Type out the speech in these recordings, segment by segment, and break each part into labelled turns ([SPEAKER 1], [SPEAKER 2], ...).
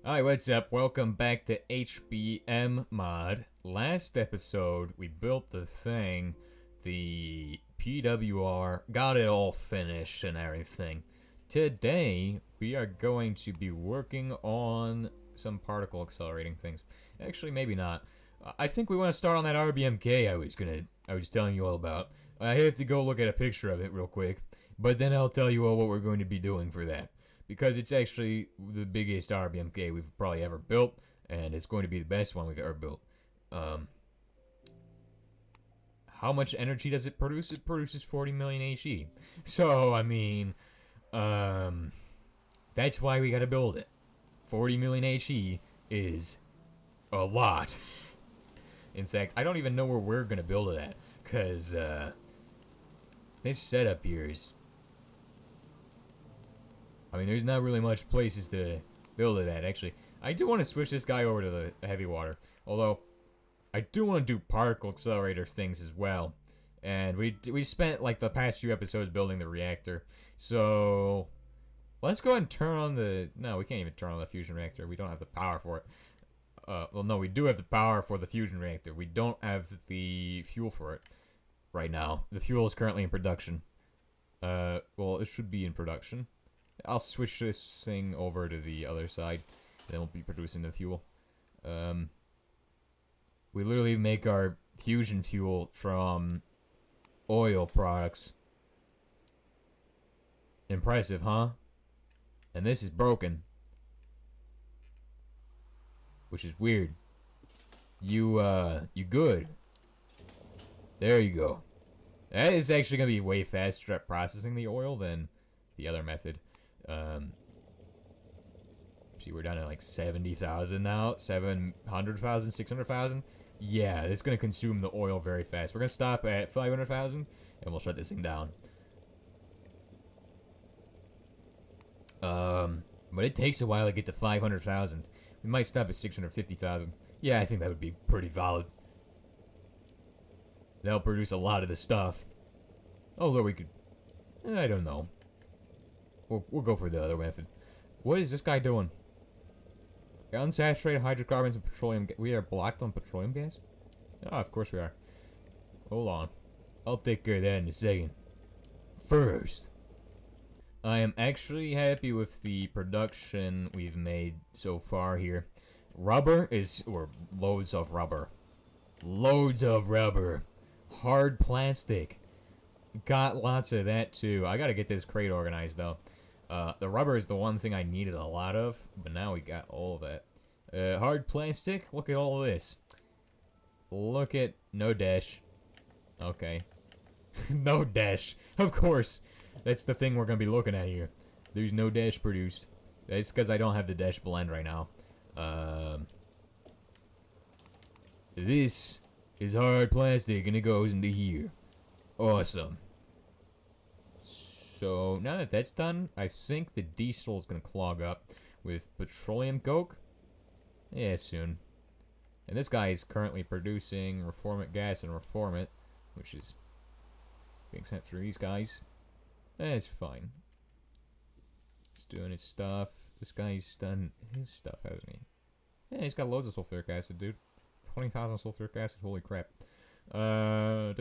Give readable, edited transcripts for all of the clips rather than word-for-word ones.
[SPEAKER 1] Alright, what's up? Welcome back to HBM mod. Last episode, we built the thing, the PWR, got it all finished and everything. Today, we are going to be working on some particle accelerating things. Actually, maybe not. I think we want to start on that RBMK I was telling you all about. I have to go look at a picture of it real quick, but then I'll tell you all what we're going to be doing for that. Because it's actually the biggest RBMK we've probably ever built, and it's going to be the best one we've ever built. How much energy does it produce? It produces 40 million HE. So, I mean, that's why we gotta build it. 40 million HE is a lot. In fact, I don't even know where we're gonna build it at, because, this setup here is... I mean, there's not really much places to build it at, actually. I do want to switch this guy over to the heavy water. Although, I do want to do particle accelerator things as well. And we spent, like, the past few episodes building the reactor. So, let's go ahead and turn on the... No, we can't even turn on the fusion reactor. We don't have the power for it. Well, no, we do have the power for the fusion reactor. We don't have the fuel for it right now. The fuel is currently in production. Well, it should be in production. I'll switch this thing over to the other side, then we'll be producing the fuel. We literally make our fusion fuel from oil products. Impressive, huh? And this is broken. Which is weird. You good. There you go. That is actually going to be way faster at processing the oil than the other method. See, we're down to like 70,000 now. 700,000, 600,000. Yeah, it's going to consume the oil very fast. We're going to stop at 500,000 and we'll shut this thing down. But it takes a while to get to 500,000. We might stop at 650,000. Yeah, I think that would be pretty valid. That'll produce a lot of the stuff. Although we could... I don't know. We'll go for the other method. What is this guy doing? Unsaturated hydrocarbons and petroleum gas. We are blocked on petroleum gas? Oh, of course we are. Hold on. I'll take care of that in a second. First, I am actually happy with the production we've made so far here. Rubber is... or loads of rubber. Loads of rubber. Hard plastic. Got lots of that too. I gotta get this crate organized though. The rubber is the one thing I needed a lot of, but now we got all of that. Hard plastic, look at all of this. Look at... no dash. Okay. No dash. Of course. That's the thing we're gonna be looking at here. There's no dash produced. That's because I don't have the dash blend right now. This is hard plastic and it goes into here. Awesome. So, now that that's done, I think the diesel is going to clog up with petroleum coke. Yeah, soon. And this guy is currently producing reformant gas and reformant, which is being sent through these guys. That's fine. It's doing its stuff. This guy's done his stuff, hasn't he? Yeah, he's got loads of sulfuric acid, dude. 20,000 sulfuric acid, holy crap. What are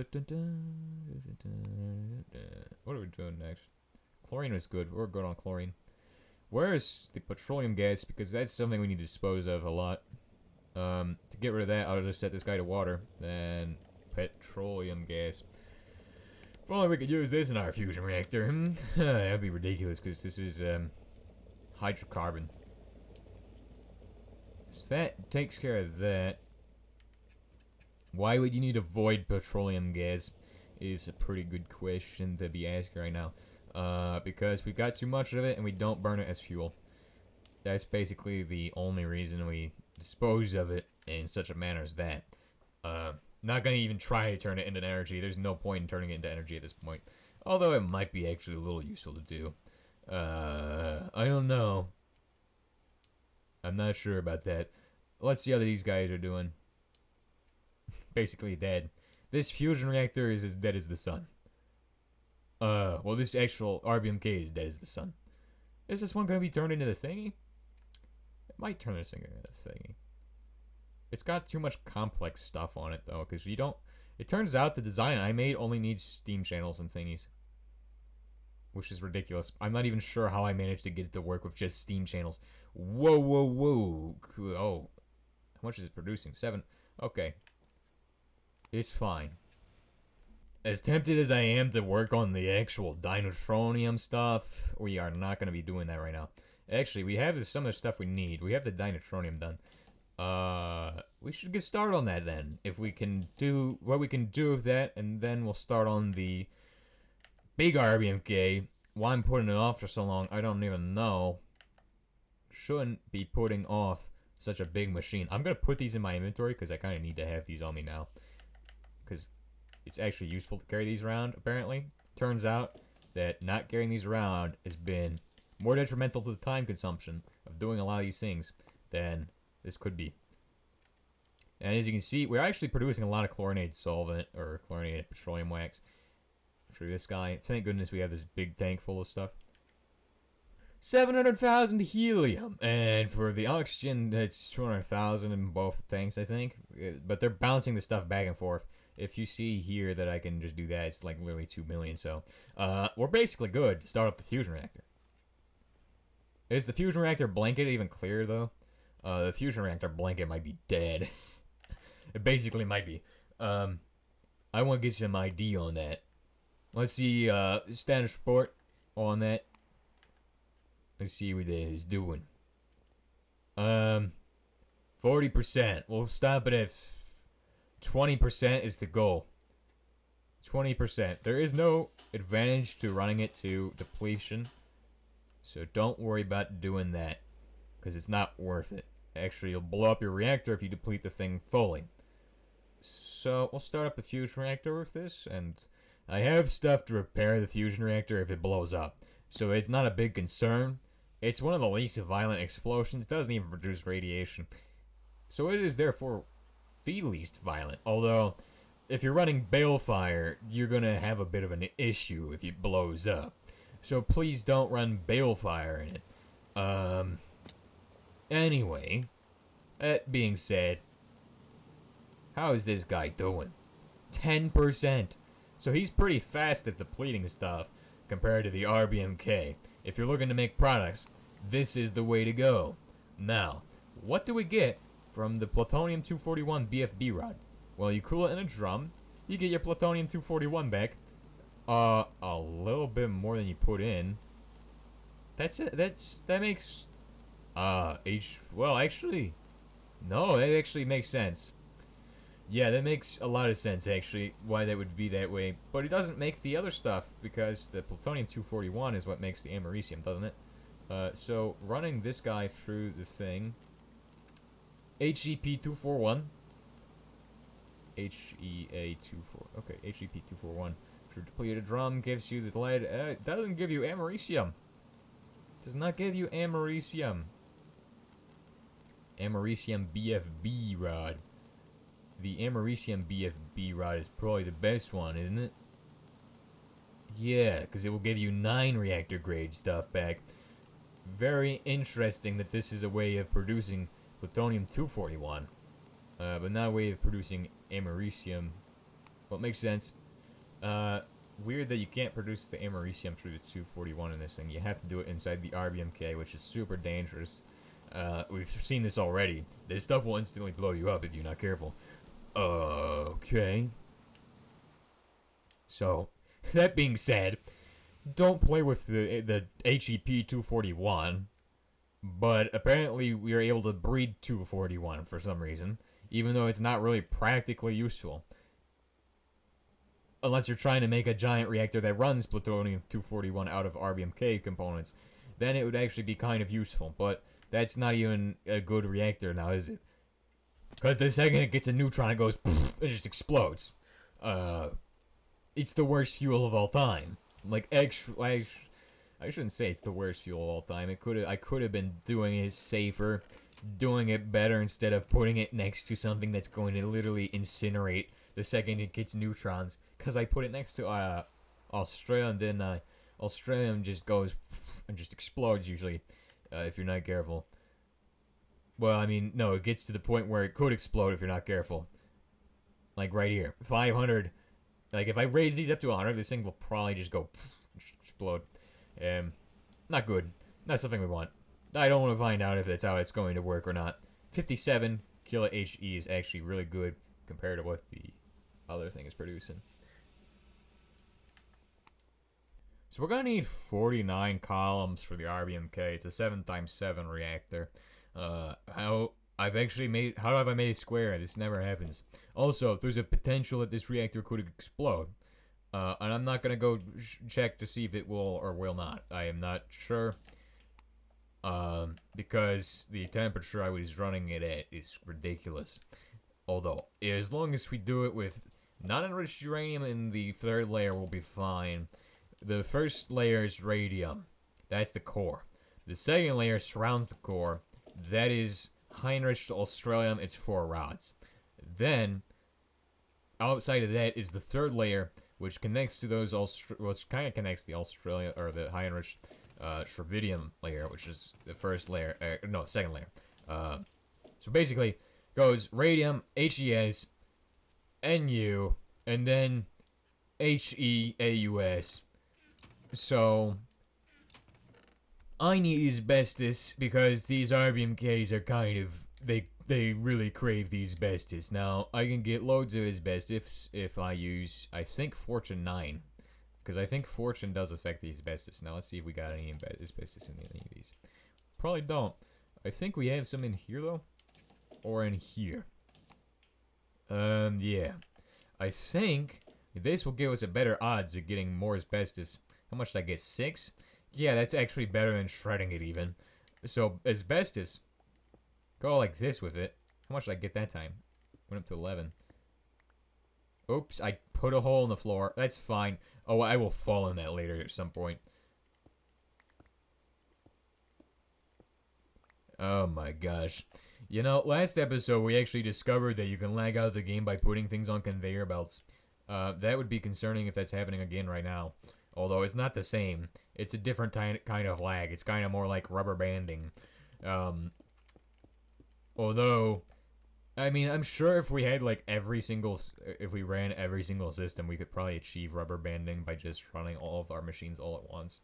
[SPEAKER 1] we doing next? Chlorine is good. We're good on chlorine. Where's the petroleum gas? Because that's something we need to dispose of a lot. To get rid of that, I'll just set this guy to water. Then petroleum gas. If only we could use this in our fusion reactor. That'd be ridiculous because this is hydrocarbon. So that takes care of that. Why would you need to avoid petroleum gas is a pretty good question to be asking right now. Because we've got too much of it and we don't burn it as fuel. That's basically the only reason we dispose of it in such a manner as that. Not gonna even try to turn it into energy. There's no point in turning it into energy at this point. Although it might be actually a little useful to do. I don't know. I'm not sure about that. Let's see how these guys are doing. Basically dead. This fusion reactor is as dead as the sun. Well, this actual RBMK is dead as the sun. Is this one gonna be turned into the thingy? Might turn this into a thingy. It's got too much complex stuff on it though, because you don't. It turns out the design I made only needs steam channels and thingies, which is ridiculous. I'm not even sure how I managed to get it to work with just steam channels. Whoa, whoa, whoa! Oh, how much is it producing? 7. Okay, it's fine. As tempted as I am to work on the actual dinotronium stuff, we are not going to be doing that right now. Actually, we have some of the stuff we need. We have the dinotronium done. We should get started on that then. If we can do what we can do with that, and then we'll start on the big RBMK. Why I'm putting it off for so long, I don't even know. Shouldn't be putting off such a big machine. I'm going to put these in my inventory because I kind of need to have these on me now. Because it's actually useful to carry these around, apparently. Turns out that not carrying these around has been more detrimental to the time consumption of doing a lot of these things than this could be. And as you can see, we're actually producing a lot of chlorinated solvent, or chlorinated petroleum wax. For this guy, thank goodness we have this big tank full of stuff. 700,000 helium, and for the oxygen, that's 200,000 in both tanks, I think. But they're bouncing the stuff back and forth. If you see here that I can just do that, it's like literally 2 million. So, we're basically good to start up the fusion reactor. Is the fusion reactor blanket even clear though? The fusion reactor blanket might be dead. It basically might be. I want to get some ID on that. Let's see, status report on that. Let's see what it is doing. 40%. We'll stop it at 20% is the goal. 20%. There is no advantage to running it to depletion. So don't worry about doing that. Because it's not worth it. Actually, you'll blow up your reactor if you deplete the thing fully. So we'll start up the fusion reactor with this. And I have stuff to repair the fusion reactor if it blows up. So it's not a big concern. It's one of the least violent explosions. Doesn't even produce radiation. So it is therefore the least violent. Although, if you're running balefire, you're going to have a bit of an issue if it blows up. So please don't run balefire in it. Anyway, that being said, how is this guy doing? 10%. So he's pretty fast at depleting stuff compared to the RBMK. If you're looking to make products, this is the way to go. Now, what do we get from the plutonium-241 BFB rod? Well, you cool it in a drum, you get your plutonium-241 back. A little bit more than you put in. That's it. That makes well, actually, no, that actually makes sense. Yeah, that makes a lot of sense, actually, why that would be that way. But it doesn't make the other stuff, because the plutonium-241 is what makes the americium, doesn't it? So, running this guy through the thing, HEP-241, okay, HEP-241, through depleted drum gives you the lead, it doesn't give you americium. Does not give you americium. Americium BFB rod. The americium BFB rod is probably the best one, isn't it? Yeah, because it will give you 9 reactor grade stuff back. Very interesting that this is a way of producing plutonium-241. But not a way of producing americium. Well, it makes sense. Weird that you can't produce the americium through the 241 in this thing. You have to do it inside the RBMK, which is super dangerous. We've seen this already. This stuff will instantly blow you up if you're not careful. Okay. So, that being said, don't play with the HEP-241. But apparently we are able to breed 241 for some reason, even though it's not really practically useful. Unless you're trying to make a giant reactor that runs plutonium-241 out of RBMK components, then it would actually be kind of useful. But that's not even a good reactor now, is it? Because the second it gets a neutron, it goes, it just explodes. It's the worst fuel of all time. Like, actually, I shouldn't say it's the worst fuel of all time. I could have been doing it safer, doing it better instead of putting it next to something that's going to literally incinerate the second it gets neutrons. Because I put it next to Australian, then Australian just goes and just explodes usually, if you're not careful. Well, I mean, no, it gets to the point where it could explode if you're not careful. Like right here. 500. Like, if I raise these up to 100, this thing will probably just go explode. Not good. Not something we want. I don't want to find out if that's how it's going to work or not. 57 kilo HE is actually really good compared to what the other thing is producing. So we're going to need 49 columns for the RBMK. It's a 7x7 reactor. How have I made it square? This never happens. Also, there's a potential that this reactor could explode. And I'm not going to go check to see if it will or will not. I am not sure. Because the temperature I was running it at is ridiculous. Although, as long as we do it with non-enriched uranium in the third layer, we'll be fine. The first layer is radium. That's the core. The second layer surrounds the core. That is high enriched Australium. It's 4 rods. Then, outside of that is the third layer, which connects to those which kind of connects the Australia or the high enriched tritium layer, which is the first layer. No, second layer. So basically, goes radium, HES, NU, and then HEAUS. So I need asbestos because these RBMKs are kind of they really crave the asbestos. Now I can get loads of asbestos if I use I think Fortune 9. Because I think Fortune does affect the asbestos. Now let's see if we got any asbestos in any of these. Probably don't. I think we have some in here though. Or in here. Yeah. I think this will give us a better odds of getting more asbestos. How much did I get? 6? Yeah, that's actually better than shredding it even. So asbestos. Go like this with it. How much did I get that time? Went up to 11. Oops, I put a hole in the floor. That's fine. Oh, I will fall in that later at some point. Oh my gosh. You know, last episode we actually discovered that you can lag out the game by putting things on conveyor belts. That would be concerning if that's happening again right now. Although it's not the same. It's a different kind of lag. It's kind of more like rubber banding. Although, I mean, I'm sure if we had like if we ran every single system, we could probably achieve rubber banding by just running all of our machines all at once.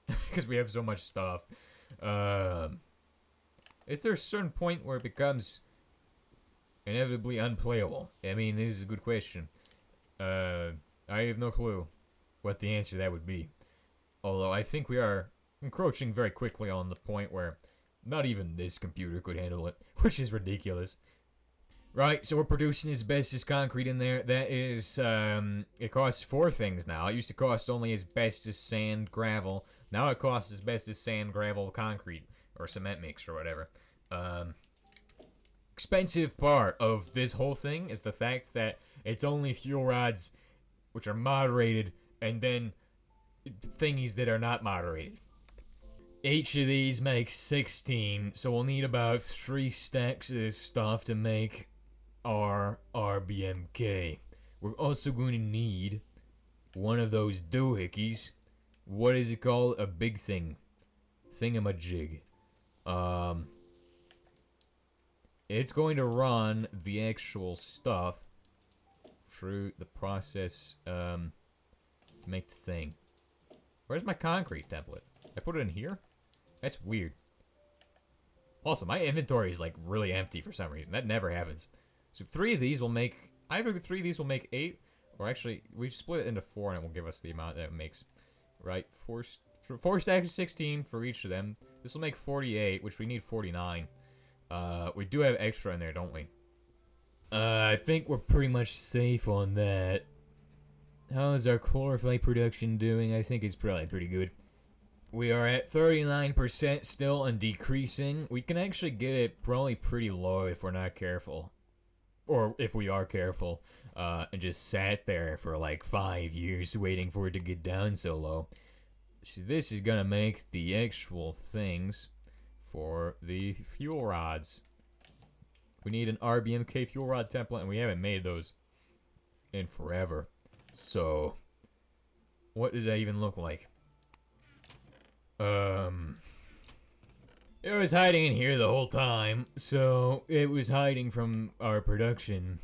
[SPEAKER 1] Because we have so much stuff. Is there a certain point where it becomes inevitably unplayable? I mean, this is a good question. I have no clue what the answer to that would be. Although I think we are encroaching very quickly on the point where not even this computer could handle it, which is ridiculous. Right, so we're producing asbestos concrete in there. That is, it costs 4 things now. It used to cost only asbestos, sand, gravel. Now it costs asbestos, sand, gravel, concrete, or cement mix, or whatever. Expensive part of this whole thing is the fact that it's only fuel rods, which are moderated, and then thingies that are not moderated. Each of these makes 16, so we'll need about 3 stacks of this stuff to make our RBMK. We're also going to need one of those doohickeys. What is it called? A big thing. Thingamajig. It's going to run the actual stuff through the process to make the thing. Where's my concrete template? I put it in here? That's weird. Also, my inventory is like really empty for some reason. That never happens. So 3 of these will make... Either the 3 of these will make 8, or actually, we split it into 4 and it will give us the amount that it makes. Right? 4 stacks of 16 for each of them. This will make 48, which we need 49. We do have extra in there, don't we? I think we're pretty much safe on that. How is our chlorophyll production doing? I think it's probably pretty good. We are at 39% still and decreasing. We can actually get it probably pretty low if we're not careful. Or if we are careful. And just sat there for like 5 years waiting for it to get down so low. So this is gonna make the actual things for the fuel rods. We need an RBMK fuel rod template, and we haven't made those in forever. So, what does that even look like? It was hiding in here the whole time, so it was hiding from our production.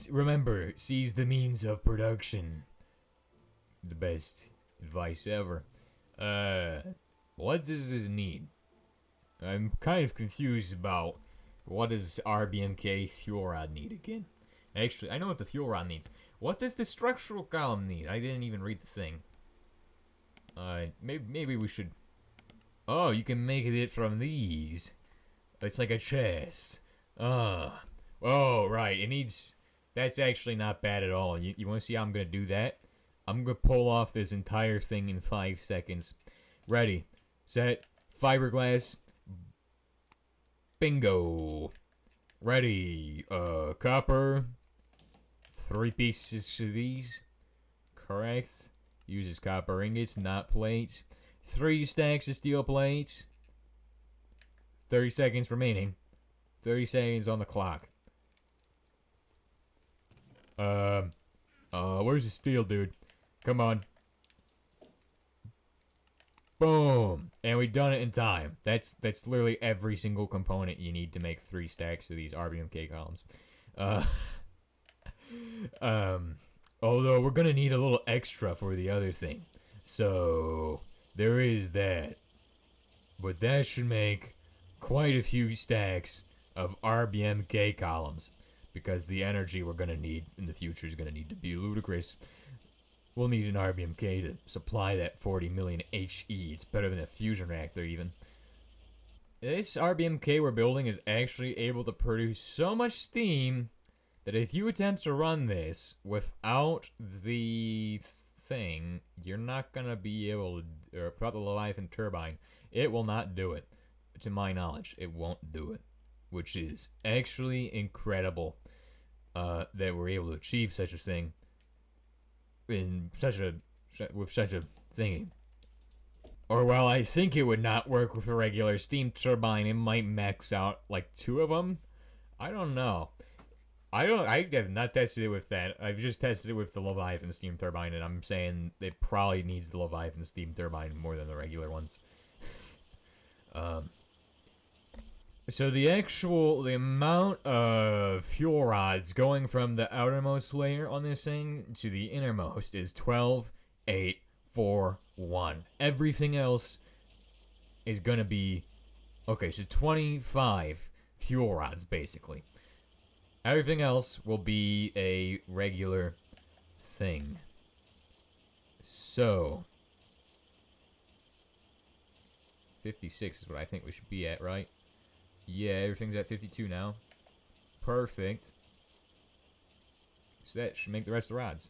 [SPEAKER 1] Remember, seize the means of production. The best advice ever. What does this need? I'm kind of confused about what does RBMK fuel rod need again. Actually, I know what the fuel rod needs. What does the structural column need? I didn't even read the thing. Maybe we should... Oh, you can make it from these. It's like a chest. Oh, right. It needs... That's actually not bad at all. You want to see how I'm going to do that? I'm going to pull off this entire thing in 5 seconds. Ready, set, fiberglass, bingo. Ready, copper, 3 pieces of these, correct. Uses copper ingots, not plates. 3 stacks of steel plates. 30 seconds remaining. 30 seconds on the clock. Where's the steel, dude? Come on. Boom! And we've done it in time. That's literally every single component you need to make 3 stacks of these RBMK columns. Although we're gonna need a little extra for the other thing. So, there is that. But that should make quite a few stacks of RBMK columns. Because the energy we're gonna need in the future is gonna need to be ludicrous. We'll need an RBMK to supply that 40 million HE. It's better than a fusion reactor, even. This RBMK we're building is actually able to produce so much steam that if you attempt to run this without the thing, you're not gonna be able to, or without the Leviathan turbine, it will not do it. To my knowledge, it won't do it. Which is actually incredible that we're able to achieve such a thing with such a thingy. Or while I think it would not work with a regular steam turbine, it might max out like 2 of them. I don't know. I have not tested it with that. I've just tested it with the Leviathan steam turbine, and I'm saying it probably needs the Leviathan steam turbine more than the regular ones. So the amount of fuel rods going from the outermost layer on this thing to the innermost is 12, 8, 4, 1. Everything else is gonna be, okay, so 25 fuel rods basically. Everything else will be a regular thing. So 56 is what I think we should be at, right? Yeah, everything's at 52 now. Perfect. So that should make the rest of the rods.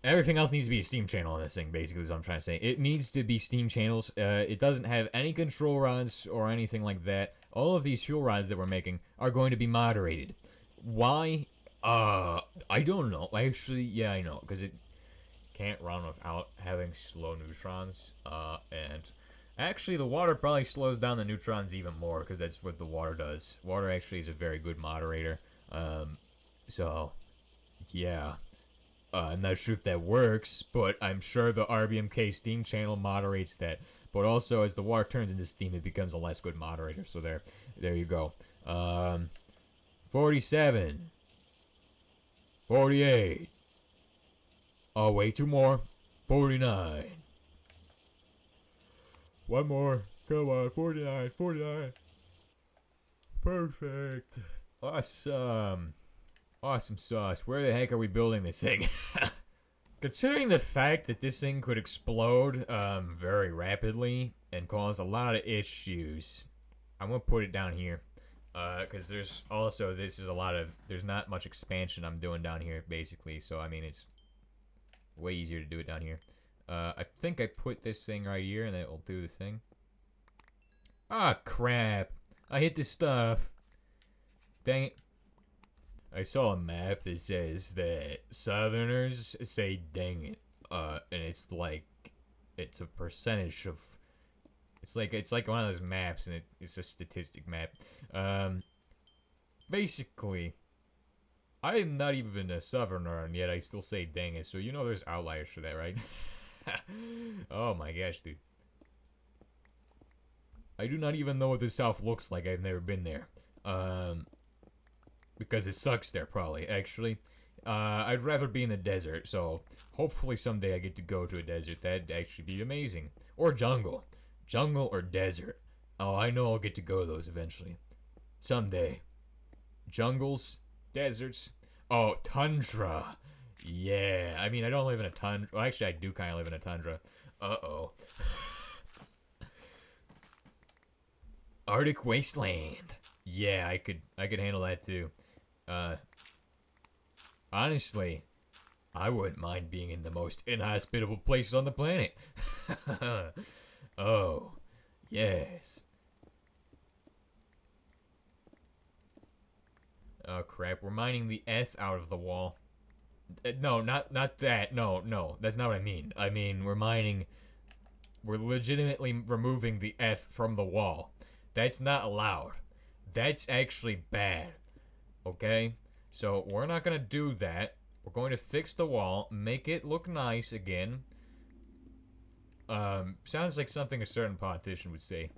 [SPEAKER 1] Everything else needs to be a steam channel on this thing, basically, is what I'm trying to say. It needs to be steam channels. It doesn't have any control rods or anything like that. All of these fuel rods that we're making are going to be moderated. Why? I don't know. Actually, yeah, I know. Because it can't run without having slow neutrons. And actually, the water probably slows down the neutrons even more, because that's what the water does. Water actually is a very good moderator. So, yeah. I'm not sure if that works, but I'm sure the RBMK steam channel moderates that. But also, as the water turns into steam, it becomes a less good moderator. So there you go. 47. 48. Oh, wait, 2 more. 49. 1 more. Come on, 49, 49. Perfect. Awesome. Awesome sauce. Where the heck are we building this thing? Considering the fact that this thing could explode very rapidly and cause a lot of issues, I'm going to put it down here. Because there's also, there's not much expansion I'm doing down here, basically. So, I mean, it's way easier to do it down here. I think I put this thing right here, and it will do the thing. Ah, crap. I hit this stuff. Dang it. I saw a map that says that Southerners say dang it. And it's like, it's a percentage of, it's like one of those maps, and it's a statistic map. Basically, I am not even a Southerner, and yet I still say dang it, so you know there's outliers for that, right? Oh my gosh, dude. I do not even know what the South looks like. I've never been there. Because it sucks there, probably, actually. I'd rather be in the desert, so hopefully someday I get to go to a desert. That'd actually be amazing. Or jungle. Jungle or desert. Oh, I know I'll get to go to those eventually. Someday. Jungles, deserts. Oh, tundra. Yeah, I mean, I don't live in a tundra. Well, actually, I do kind of live in a tundra. Uh-oh. Arctic wasteland. Yeah, I could handle that too. Honestly, I wouldn't mind being in the most inhospitable places on the planet. Oh, yes. Oh crap, we're mining the F out of the wall. No, not that. No, that's not what I mean. I mean, we're legitimately removing the F from the wall. That's not allowed. That's actually bad. Okay? So, we're not gonna do that. We're going to fix the wall, make it look nice again. Sounds like something a certain politician would say.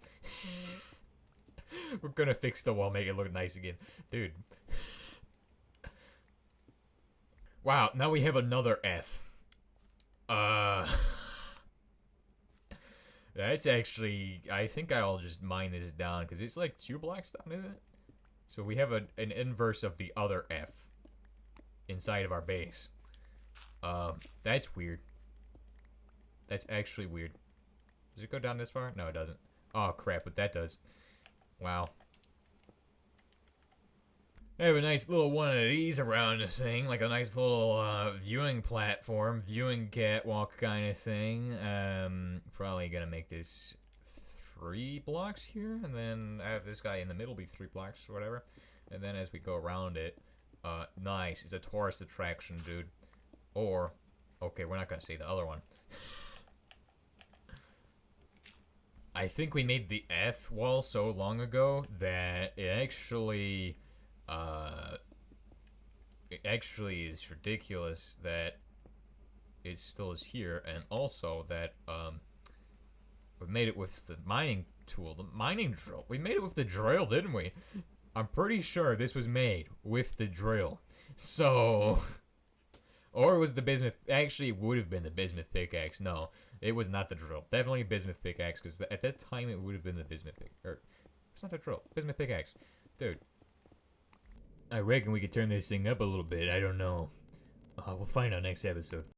[SPEAKER 1] We're gonna fix the wall, make it look nice again. Dude. Wow, now we have another F. That's actually... I think I'll just mine this down, because it's like 2 blocks down, isn't it? So we have an inverse of the other F inside of our base. That's weird. That's actually weird. Does it go down this far? No, it doesn't. Oh, crap, but that does. Wow. I have a nice little one of these around the thing, like a nice little viewing platform, viewing catwalk kind of thing. Probably gonna make this 3 blocks here, and then I have this guy in the middle be 3 blocks or whatever. And then as we go around it, nice, it's a tourist attraction, dude. Or, okay, we're not gonna say the other one. I think we made the F wall so long ago that it actually is ridiculous that it still is here, and also that we made it with the mining tool, the mining drill. We made it with the drill, didn't we? I'm pretty sure this was made with the drill. So, or it was the bismuth. Actually, it would have been the bismuth pickaxe. No, it was not the drill. Definitely bismuth pickaxe, because at that time it would have been the bismuth pick. Or it's not the drill. Bismuth pickaxe, dude. I reckon we could turn this thing up a little bit. I don't know. We'll find out next episode.